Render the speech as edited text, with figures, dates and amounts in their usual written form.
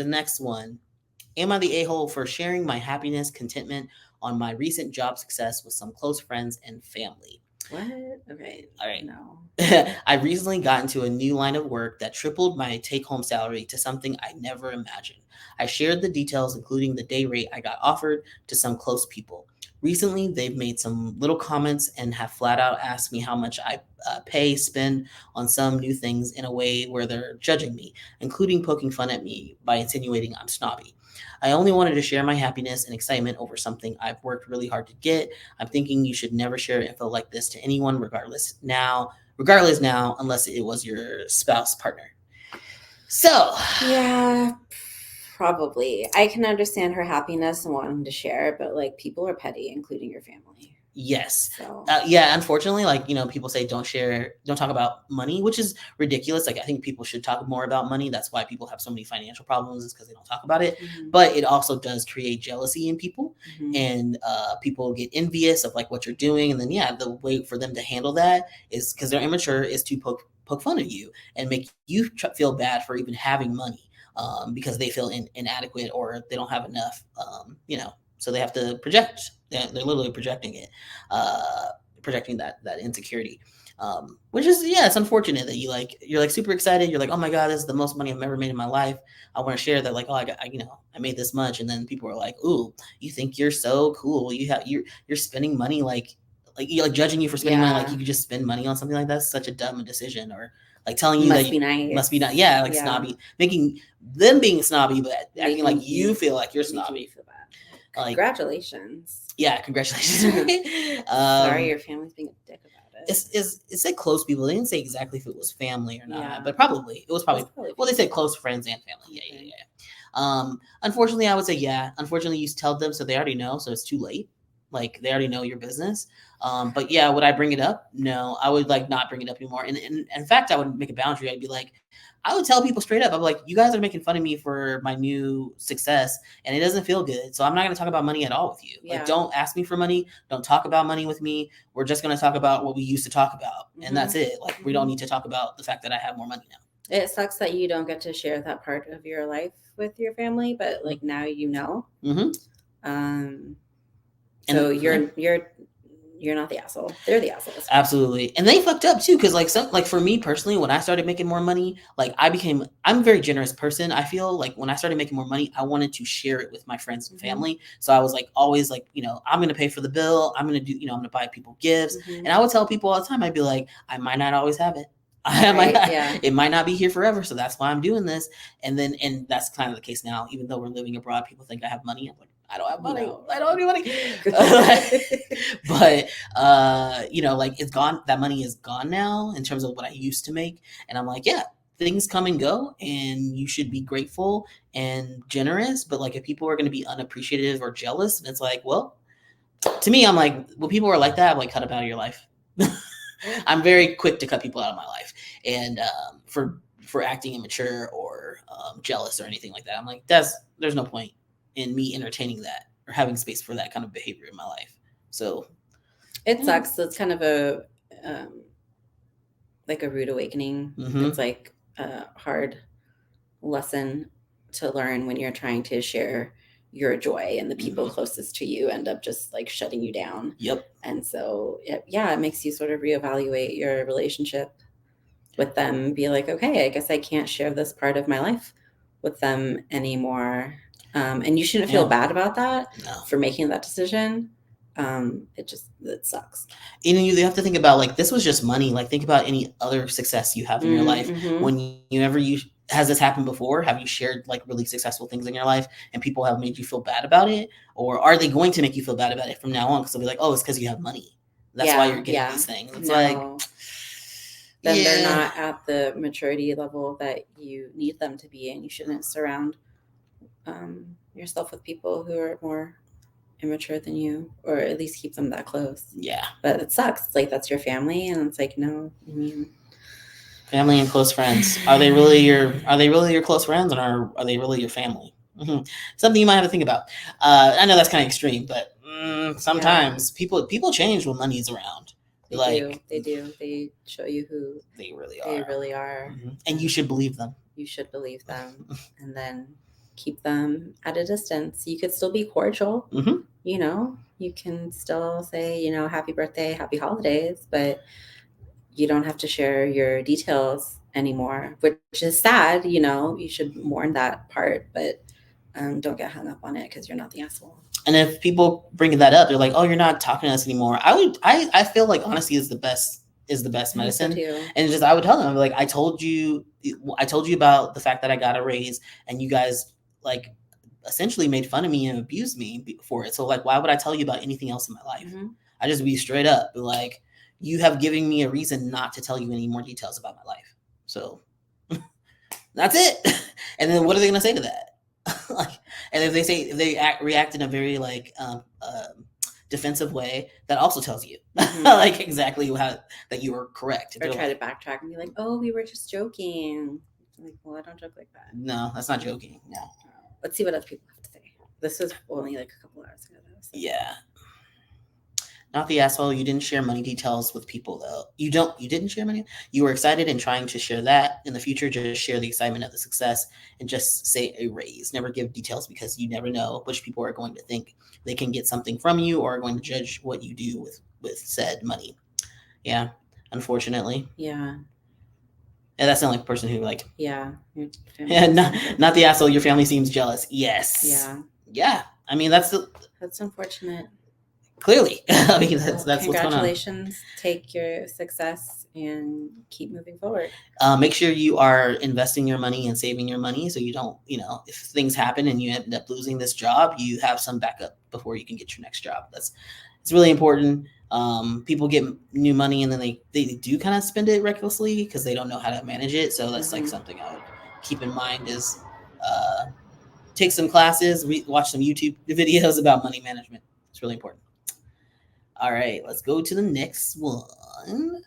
next one. Am I the a-hole for sharing my happiness, contentment on my recent job success with some close friends and family? What? Okay. All right. No. I recently got into a new line of work that tripled my take home salary to something I never imagined. I shared the details, including the day rate I got offered, to some close people. Recently, they've made some little comments and have flat out asked me how much I spend on some new things in a way where they're judging me, including poking fun at me by insinuating I'm snobby. I only wanted to share my happiness and excitement over something I've worked really hard to get. I'm thinking you should never share info like this to anyone, regardless now, unless it was your spouse partner. So, Yeah, probably. I can understand her happiness and wanting to share, but like people are petty, including your family. yes. So Yeah, unfortunately, people say don't talk about money, which is ridiculous. Like, I think people should talk more about money. That's why people have so many financial problems, is because they don't talk about it. But it also does create jealousy in people, and people get envious of like what you're doing. And then, yeah, the way for them to handle that is, because they're immature, is to poke fun at you and make you feel bad for even having money, because they feel inadequate, or they don't have enough, so they have to project. They're literally projecting it, projecting that insecurity. Which is, yeah, it's unfortunate that you're like super excited. You're like, oh my god, this is the most money I've ever made in my life. I want to share that, like, oh, I made this much, and then people are like, ooh, you think you're so cool? You're spending money like you're like judging you for spending money, like you could just spend money on something like that. It's such a dumb decision. Or like telling you must that be nice. must be not, yeah, like snobby, making them being snobby, but acting like you feel like you're snobby. Feel bad. Like, congratulations. Yeah, congratulations. Sorry, your family's being a dick about it. It said close people. They didn't say exactly if it was family or not, Yeah. but probably it was probably. Well, they said close friends and family. Yeah. Unfortunately, I would say yeah. Unfortunately, you tell them, so they already know, so it's too late. Like, they already know your business. But yeah, would I bring it up? No, I would like not bring it up anymore. And in fact, I would make a boundary. I'd be like, I would tell people straight up. I'm like, you guys are making fun of me for my new success, and it doesn't feel good. So I'm not going to talk about money at all with you. Yeah. Like, don't ask me for money. Don't talk about money with me. We're just going to talk about what we used to talk about, and that's it. Like, we don't need to talk about the fact that I have more money now. It sucks that you don't get to share that part of your life with your family, but like now you know. So you're not the asshole. They're the assholes. Absolutely. And they fucked up too, because like for me personally, when I started making more money, like I'm a very generous person. I feel like when I started making more money, I wanted to share it with my friends and family. So I was like always like, I'm gonna pay for the bill. I'm gonna do, I'm gonna buy people gifts. And I would tell people all the time, I'd be like, I might not always have it. It might not be here forever, so that's why I'm doing this. And that's kind of the case now. Even though we're living abroad, people think I have money. I'm like, I don't have money. No. I don't have any money. But like, it's gone. That money is gone now in terms of what I used to make. And I'm like, yeah, things come and go, and you should be grateful and generous. But like, if people are going to be unappreciative or jealous, it's like, well, to me, I'm like, when people are like that, I'm like, cut them out of your life. I'm very quick to cut people out of my life, and for acting immature or jealous or anything like that. I'm like, there's no point in me entertaining that or having space for that kind of behavior in my life. So it sucks. So it's kind of a like a rude awakening. It's like a hard lesson to learn when you're trying to share your joy, and the people closest to you end up just like shutting you down. Yep. And so it makes you sort of reevaluate your relationship with them. Be like, okay, I guess I can't share this part of my life with them anymore. And you shouldn't feel bad about that for making that decision. It sucks. You have to think about, like, this was just money. Like, think about any other success you have in your life. Whenever has this happened before? Have you shared like really successful things in your life and people have made you feel bad about it? Or are they going to make you feel bad about it from now on? Because they'll be like, oh, it's because you have money. That's why you're getting these things. It's then they're not at the maturity level that you need them to be, and you shouldn't surround yourself with people who are more immature than you, or at least keep them that close. Yeah. But it sucks. It's like, that's your family, and it's like, no. Family and close friends. Are they really your close friends, or are they really your family? Something you might have to think about. I know that's kind of extreme, but sometimes people change when money's around. They do. They show you who they really are. Mm-hmm. And you should believe them. You should believe them, and then keep them at a distance. You could still be cordial, Mhm. you know, you can still say, you know, happy birthday, happy holidays, but you don't have to share your details anymore, which is sad, you know, you should mourn that part, but don't get hung up on it because you're not the asshole. And if people bring that up, they're like, "Oh, you're not talking to us anymore." I feel like honesty is the best I think so medicine. too. And just I would tell them, I'd be like, I told you about the fact that I got a raise, and you guys like essentially made fun of me and abused me for it. So like, why would I tell you about anything else in my life? Mhm. I just be straight up, be like, you have given me a reason not to tell you any more details about my life. So that's it. And then what are they gonna say to that? Like, and if they react in a very like defensive way, that also tells you like exactly how that you were correct. Or try like, to backtrack and be like, "Oh, we were just joking." I'm like, well, I don't joke like that. No, that's not joking. No. Let's see what other people have to say. This was only like a couple hours ago, though. So. Yeah. Not the asshole. You didn't share money details with people though. You didn't share money. You were excited and trying to share that. In the future, just share the excitement of the success and just say a raise. Never give details because you never know which people are going to think they can get something from you or are going to judge what you do with said money. Yeah, unfortunately. Yeah. And that's the only person who like. Yeah. Yeah, not the asshole. Your family seems jealous. Yes. Yeah. Yeah. I mean, that's unfortunate. Clearly. I mean, that's what's going on. Congratulations. Take your success and keep moving forward. Make sure you are investing your money and saving your money so you don't, if things happen and you end up losing this job, you have some backup before you can get your next job. It's really important. People get new money and then they do kind of spend it recklessly because they don't know how to manage it. So that's like something I would keep in mind is take some classes, watch some YouTube videos about money management. It's really important. All right, let's go to the next one.